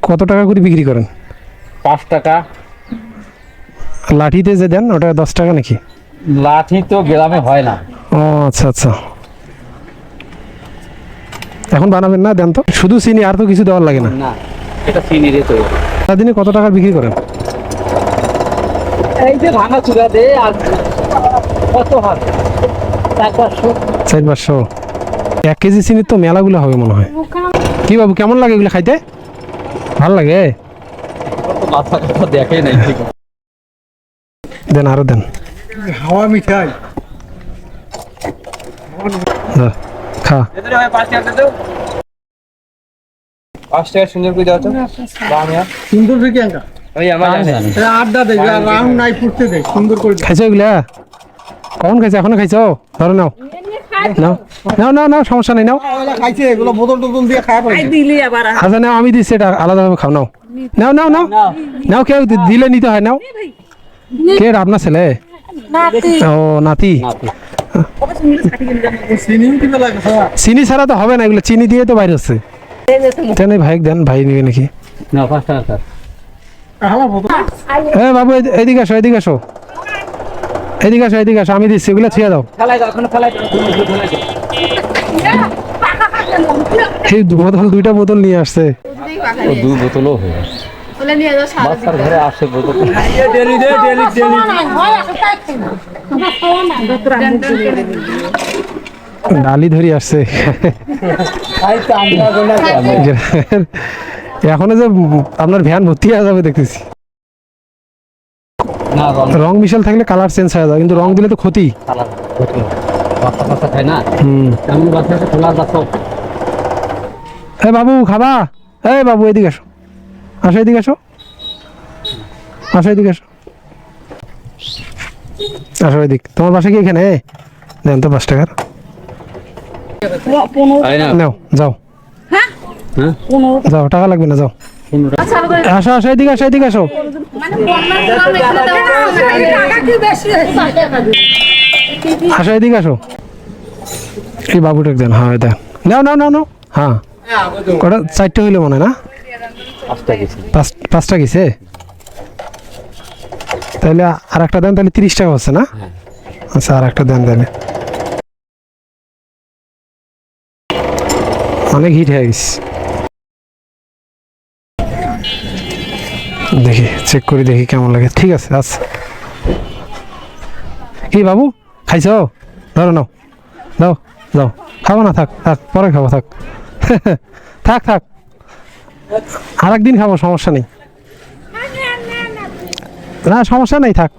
কত টাকা করে বিক্রি করেন? 5 টাকা। লাঠিতে যে দেন ওটা 10 টাকা নাকি? লাঠি তো গ্রামে হয় না। ও আচ্ছা আচ্ছা, এখন বানাবেন না? দেন তো, শুধু চিনি, আর তো কিছু দেওয়ার লাগে না? না, এটা চিনি দিয়ে তৈরি। সারাদিনে কত টাকা বিক্রি করেন? এই যে ভাঙা চুলা দে আর কত হয়? 400-500। 1 কেজি চিনির তো মেলাগুলো হবে মনে হয়। কি বাবু, কেমন লাগে এগুলো খাইতে? ভাল লাগে? মাথা কথা দেখে নাই। দেন, আরো দেন। হাওয়া মিঠাই খা। 5 টাকা সুন্দর করে দাও তো। সুন্দর প্রিয়াঙ্কা ওই আমার জানি। আড্ডা দেয় রাউন্ড নাই ফুটতে দেয় সুন্দর করে খাইছো এগুলা? কখন খাইছো? এখনো খাইছো? ধরো নাও নাও নাও নাও নাও, সমস্যা নেই, নাও। খাইছে এগুলো বোতল টোতল দিয়ে খায় পারে আচ্ছা নাও, আমি দিচ্ছি, এটা আলাদাভাবে খাও। নাও নাও নাও নাও নাও, কেউ দিলে নিতে হয়। নাও। কে আপনার ছেলে? ও নাতি। চিনি ছাড়া তো হবে না, এগুলো চিনি দিয়ে তো বাইরে হচ্ছে। দেন ভাই, দেন, ভাই নিবে নাকি? না 5 টাকা স্যার। বাবু এদিকে আসো, এদিকে আসো, এদিকে আসো, এদিকে আসো, আমি দিচ্ছি, এগুলো ছুঁয়ে দাও। ফেলাই দাও, এখন ফেলাই দাও, তুমি ফেলাই দাও। এই দুইটা বোতল নিয়ে আসছে। ও 2 বোতলও হয়ে গেছে। বাচ্চার ঘরে আসে বোতল। ডেলি দে, ডেলি ডেলি। ডালি ধরি আসছে। এখনো যে আপনার ভ্যান ভর্তি হয়ে যাবে দেখতেছি। না রং মিশাল থাকলে কালার চেঞ্জ হয়ে যাবে, কিন্তু রং দিলে তো ক্ষতি। বাচ্চা খায় না। এমন বাচ্চা আছে খোলা বাচ্চা। বাবু খাবা? বাবু এদিকে আসো, আসো এদিকে আসো, আসো এদিকে আসো, আসো এদিক। তোমার বাসা কি এখানে? দেন তো 5 টাকার। নাও, যাও যাও, টাকা লাগবে না, যাও। আসো আসো, এদিকে আসো, এদিকে আসো। আসো এদিকে আসো। এই বাবুটাকে দেন। হ্যাঁ দেন, নাও নাও নাও নাও। হ্যাঁ, কটা? 4টে হইলে মনে হয় না? 5টা গেছে। তাহলে আর একটা দেন, তাহলে 30 টাকা হচ্ছে না? আচ্ছা, আর একটা দেন তাহলে। অনেক হিট হয়ে গেছে। দেখি, চেক করে দেখি কেমন লাগে। ঠিক আছে, আচ্ছা। কি বাবু, খাইছো? ধরো, নাও, দাও, যাও। খাবো না, থাক থাক, পরে খাবো, থাক। থাক থাক, আর একদিন খাবো, সমস্যা নেই। না সমস্যা নেই, থাক।